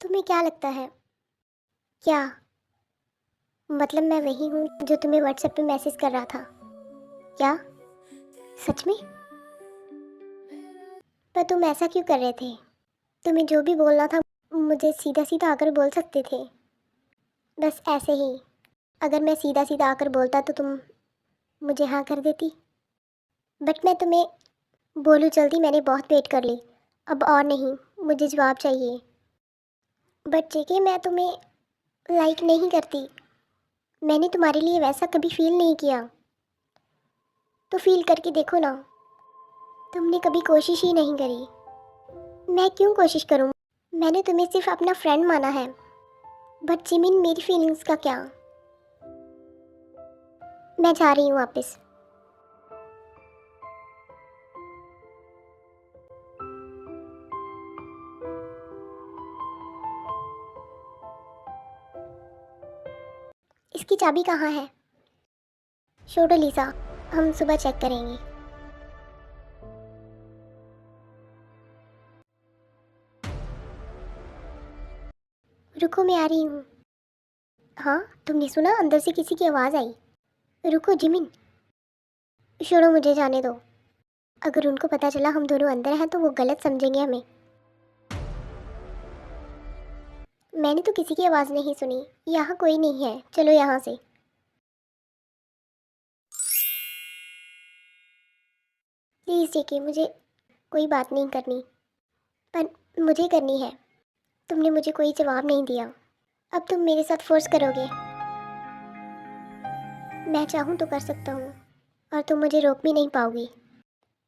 तुम्हें क्या लगता है? क्या मतलब मैं वही हूँ जो तुम्हें व्हाट्सएप पे मैसेज कर रहा था? क्या सच में? पर तुम ऐसा क्यों कर रहे थे? तुम्हें जो भी बोलना था मुझे सीधा सीधा आकर बोल सकते थे। बस ऐसे ही। अगर मैं सीधा सीधा आकर बोलता तो तुम मुझे हाँ कर देती। बट मैं तुम्हें बोलूँ जल्दी, मैंने बहुत वेट कर ली। अब और नहीं, मुझे जवाब चाहिए। बट जेके मैं तुम्हें लाइक नहीं करती। मैंने तुम्हारे लिए वैसा कभी फील नहीं किया। तो फील करके देखो ना। तुमने कभी कोशिश ही नहीं करी। मैं क्यों कोशिश करूं? मैंने तुम्हें सिर्फ अपना फ्रेंड माना है। बट जिमिन, मेरी फीलिंग्स का क्या? मैं जा रही हूँ वापस। इसकी चाबी कहाँ है? छोड़ो लीसा, हम सुबह चेक करेंगे। रुको, मैं आ रही हूँ। हाँ, तुमने सुना? अंदर से किसी की आवाज़ आई। रुको जिमिन, छोड़ो, मुझे जाने दो। अगर उनको पता चला हम दोनों अंदर हैं तो वो गलत समझेंगे हमें। मैंने तो किसी की आवाज़ नहीं सुनी। यहाँ कोई नहीं है, चलो यहाँ से। प्लीज़ जेके, मुझे कोई बात नहीं करनी, पर मुझे करनी है। तुमने मुझे कोई जवाब नहीं दिया। अब तुम मेरे साथ फोर्स करोगे? मैं चाहूँ तो कर सकता हूँ, और तुम मुझे रोक भी नहीं पाओगी।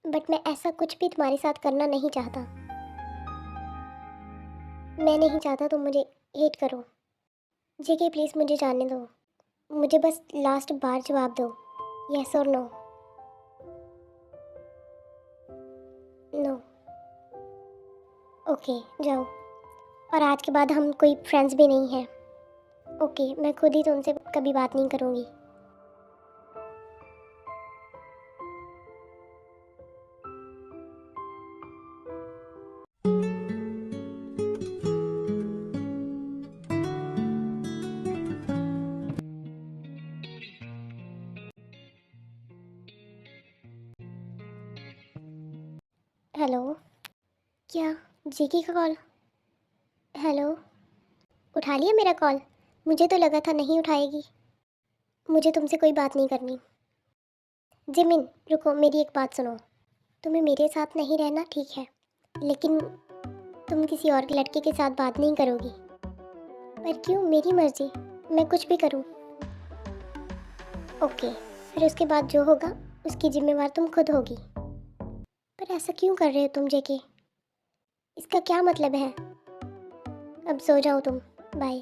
बट मैं ऐसा कुछ भी तुम्हारे साथ करना नहीं चाहता। मैं नहीं चाहता तुम मुझे हेट करो। जेके प्लीज़ मुझे जाने दो। मुझे बस लास्ट बार जवाब दो, यस और नो। नो। ओके, जाओ। और आज के बाद हम कोई फ्रेंड्स भी नहीं हैं। ओके, मैं खुद ही तुमसे कभी बात नहीं करूँगी। हेलो। क्या? जेके का कॉल? हेलो। उठा लिया मेरा कॉल? मुझे तो लगा था नहीं उठाएगी। मुझे तुमसे कोई बात नहीं करनी। जिमिन, रुको, मेरी एक बात सुनो। तुम्हें मेरे साथ नहीं रहना ठीक है, लेकिन तुम किसी और लड़के के साथ बात नहीं करोगी। पर क्यों? मेरी मर्जी, मैं कुछ भी करूं। ओके, फिर उसके बाद जो होगा उसकी जिम्मेवार तुम खुद होगी। पर ऐसा क्यों कर रहे हो तुम जेके? इसका क्या मतलब है? अब सो जाओ तुम, बाय।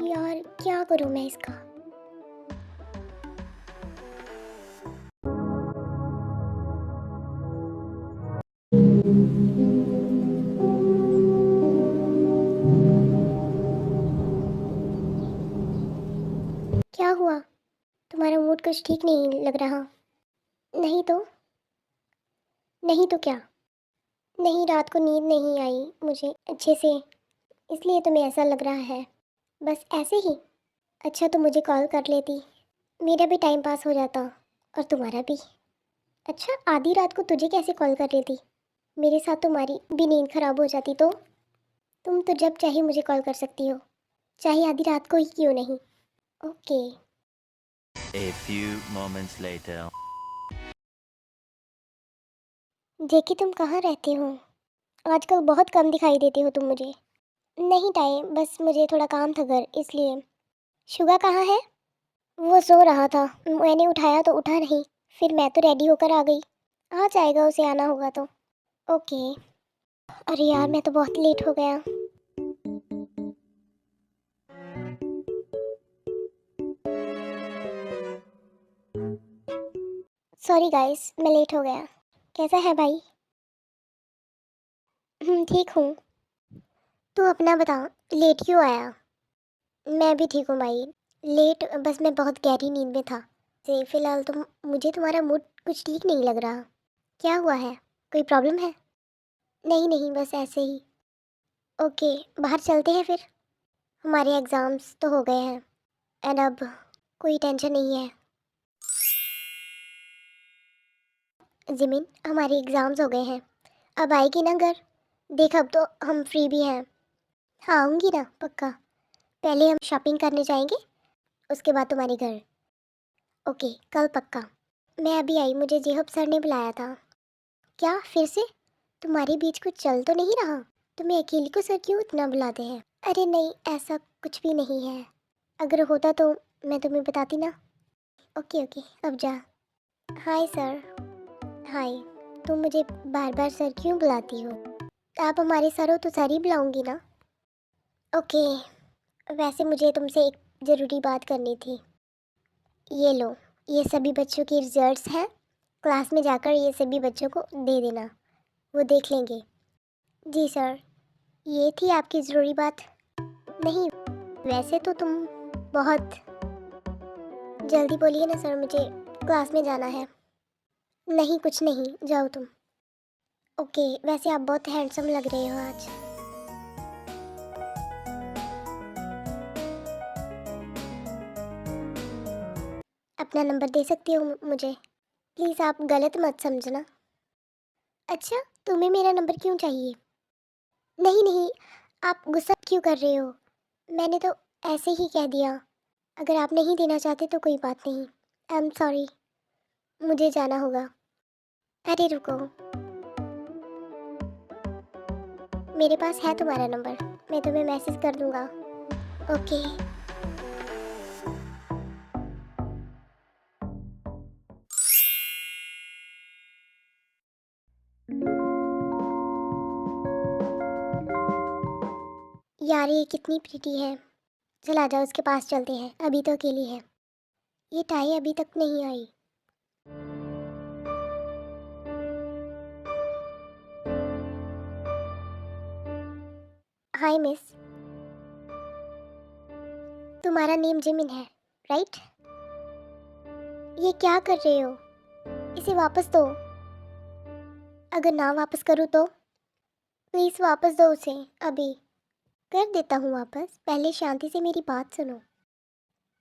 यार क्या करूं मैं इसका? क्या हुआ? तुम्हारा मूड कुछ ठीक नहीं लग रहा। नहीं तो? नहीं तो क्या? नहीं, रात को नींद नहीं आई मुझे अच्छे से, इसलिए तुम्हें ऐसा लग रहा है। बस ऐसे ही? अच्छा, तो मुझे कॉल कर लेती, मेरा भी टाइम पास हो जाता और तुम्हारा भी। अच्छा, आधी रात को तुझे कैसे कॉल कर लेती? मेरे साथ तुम्हारी भी नींद खराब हो जाती तो? तुम तो जब चाहे मुझे कॉल कर सकती हो, चाहे आधी रात को ही क्यों नहीं। Okay. A few moments later. जेकी, तुम कहाँ रहते हो? आजकल बहुत कम दिखाई देते हो तुम मुझे। नहीं टाइम, बस मुझे थोड़ा काम था घर, इसलिए। शुगा कहाँ है? वो सो रहा था, मैंने उठाया तो उठा नहीं, फिर मैं तो रेडी होकर आ गई। आ जाएगा, उसे आना होगा तो। ओके। अरे यार, मैं तो बहुत लेट हो गया। सॉरी गाइस, मैं लेट हो गया। कैसा है भाई? ठीक हूँ। तू अपना बता, लेट क्यों आया? मैं भी ठीक हूँ भाई। लेट बस मैं बहुत गहरी नींद में था। से फिलहाल तुम मुझे तुम्हारा मूड कुछ ठीक नहीं लग रहा। क्या हुआ है? कोई प्रॉब्लम है? नहीं नहीं, बस ऐसे ही। ओके, बाहर चलते हैं फिर। हमारे एग्ज़ाम्स तो हो गए हैं एंड अब कोई टेंशन नहीं है। जिमिन, हमारे एग्ज़ाम्स हो गए हैं। अब आएगी ना घर? देख, अब तो हम फ्री भी हैं। हाँ, आऊँगी ना, पक्का। पहले हम शॉपिंग करने जाएंगे, उसके बाद तुम्हारे घर। ओके, कल पक्का। मैं अभी आई, मुझे जेहब सर ने बुलाया था। क्या फिर से? तुम्हारे बीच कुछ चल तो नहीं रहा? तुम्हें अकेली को सर क्यों इतना बुलाते हैं? अरे नहीं, ऐसा कुछ भी नहीं है। अगर होता तो मैं तुम्हें बताती ना। ओके ओके, अब जा। Hi sir. हाय। तुम मुझे बार बार सर क्यों बुलाती हो? आप हमारे सर हो तो सर ही बुलाऊंगी ना। ओके, वैसे मुझे तुमसे एक ज़रूरी बात करनी थी। ये लो, ये सभी बच्चों के रिजल्ट्स हैं। क्लास में जाकर ये सभी बच्चों को दे देना, वो देख लेंगे। जी सर। ये थी आपकी ज़रूरी बात? नहीं, वैसे तो तुम बहुत जल्दी बोलिए ना सर, मुझे क्लास में जाना है। नहीं कुछ नहीं, जाओ तुम। ओके, वैसे आप बहुत हैंडसम लग रहे हो आज। अपना नंबर दे सकती हो मुझे? प्लीज़ आप गलत मत समझना। अच्छा, तुम्हें मेरा नंबर क्यों चाहिए? नहीं नहीं, आप गुस्सा क्यों कर रहे हो? मैंने तो ऐसे ही कह दिया। अगर आप नहीं देना चाहते तो कोई बात नहीं। आई एम सॉरी, मुझे जाना होगा। अरे रुको, मेरे पास है तुम्हारा नंबर, मैं तुम्हें मैसेज कर दूंगा। ओके। यार ये कितनी प्रीटी है। चल आ जाओ, उसके पास चलते हैं, अभी तो अकेली है। ये टाई अभी तक नहीं आई। हाय मिस, तुम्हारा नेम जिमिन है, राइट? ये क्या कर रहे हो? इसे वापस दो। अगर ना वापस करूँ तो? प्लीज़ वापस दो उसे अभी। कर देता हूँ वापस, पहले शांति से मेरी बात सुनो।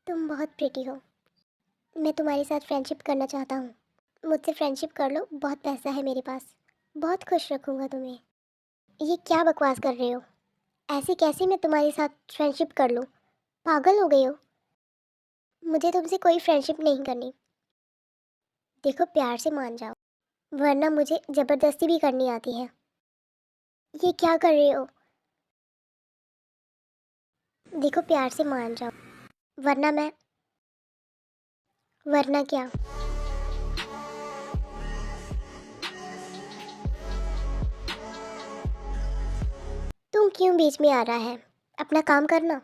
तुम बहुत प्रीटी हो, मैं तुम्हारे साथ फ्रेंडशिप करना चाहता हूँ। मुझसे फ्रेंडशिप कर लो, बहुत पैसा है मेरे पास, बहुत खुश रखूँगा तुम्हें। ये क्या बकवास कर रहे हो? ऐसे कैसे मैं तुम्हारे साथ फ्रेंडशिप कर लूँ? पागल हो गए हो? मुझे तुमसे कोई फ्रेंडशिप नहीं करनी। देखो, प्यार से मान जाओ, वरना मुझे ज़बरदस्ती भी करनी आती है। ये क्या कर रहे हो? देखो, प्यार से मान जाओ, वरना मैं। वरना क्या? तुम क्यों बीच में आ रहा है? अपना काम करना।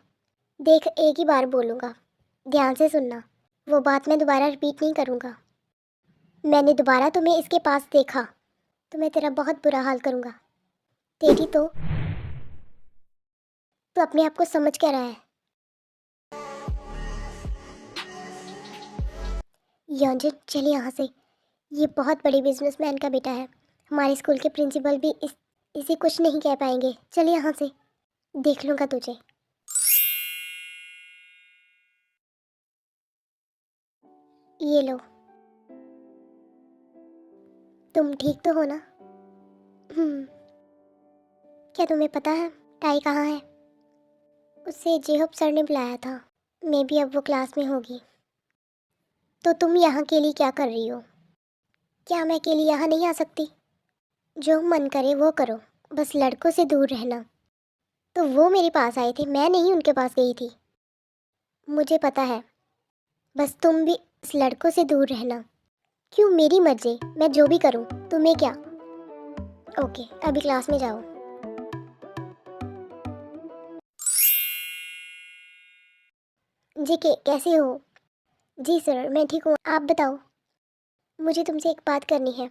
देख, एक ही बार बोलूँगा, ध्यान से सुनना। वो बात मैं दोबारा रिपीट नहीं करूँगा। मैंने दोबारा तुम्हें इसके पास देखा तो मैं तेरा बहुत बुरा हाल करूँगा। तेरी तो अपने आप को समझ क्या रहा है? योंजन, चल यहाँ से। ये बहुत बड़े बिजनेसमैन का बेटा है। हमारे स्कूल के प्रिंसिपल भी इसे कुछ नहीं कह पाएंगे। चल यहाँ से, देख लूँगा तुझे। ये लो। तुम ठीक तो हो ना? क्या तुम्हें पता है टाई कहाँ है? उससे जेहब सर ने बुलाया था। मे भी अब वो क्लास में होगी। तो तुम यहाँ अकेली क्या कर रही हो? क्या मैं अकेली यहाँ नहीं आ सकती? जो मन करे वो करो, बस लड़कों से दूर रहना। तो वो मेरे पास आए थे, मैं नहीं उनके पास गई थी। मुझे पता है, बस तुम भी इस लड़कों से दूर रहना। क्यों? मेरी मर्जी, मैं जो भी करूं, तुम्हें क्या? ओके, अभी क्लास में जाओ। जी के कैसे हो? जी सर, मैं ठीक हूँ, आप बताओ। मुझे तुमसे एक बात करनी है।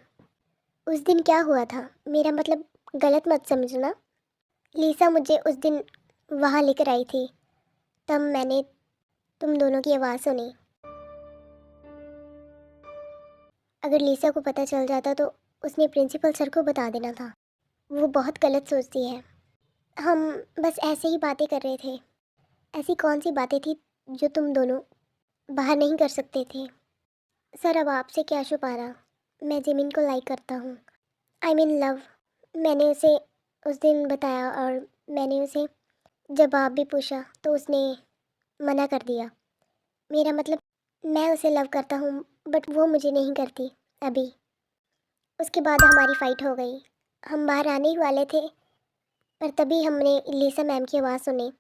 उस दिन क्या हुआ था, मेरा मतलब गलत मत समझना। लीसा मुझे उस दिन वहाँ लेकर आई थी, तब मैंने तुम दोनों की आवाज़ सुनी। अगर लीसा को पता चल जाता तो उसने प्रिंसिपल सर को बता देना था। वो बहुत गलत सोचती है। हम बस ऐसे ही बातें कर रहे थे। ऐसी कौन सी बातें थी जो तुम दोनों बाहर नहीं कर सकते थे? सर अब आपसे क्या छुपाना, मैं जिमिन को लाइक करता हूँ। I mean love. मैंने उसे उस दिन बताया और मैंने उसे जब आप भी पूछा तो उसने मना कर दिया। मेरा मतलब मैं उसे लव करता हूँ बट वो मुझे नहीं करती अभी। उसके बाद हमारी फ़ाइट हो गई। हम बाहर आने ही वाले थे पर तभी हमने लीसा मैम की आवाज़ सुनी।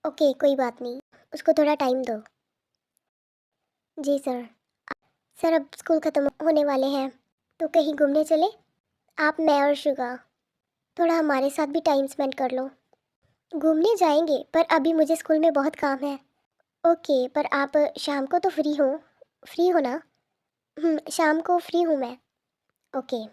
ओके कोई बात नहीं, उसको थोड़ा टाइम दो। जी सर। सर अब स्कूल ख़त्म होने वाले हैं तो कहीं घूमने चले? आप, मैं और शुगा। थोड़ा हमारे साथ भी टाइम स्पेंड कर लो। घूमने जाएंगे पर अभी मुझे स्कूल में बहुत काम है। ओके पर आप शाम को तो फ्री हो ना? शाम को फ्री हूँ मैं। ओके।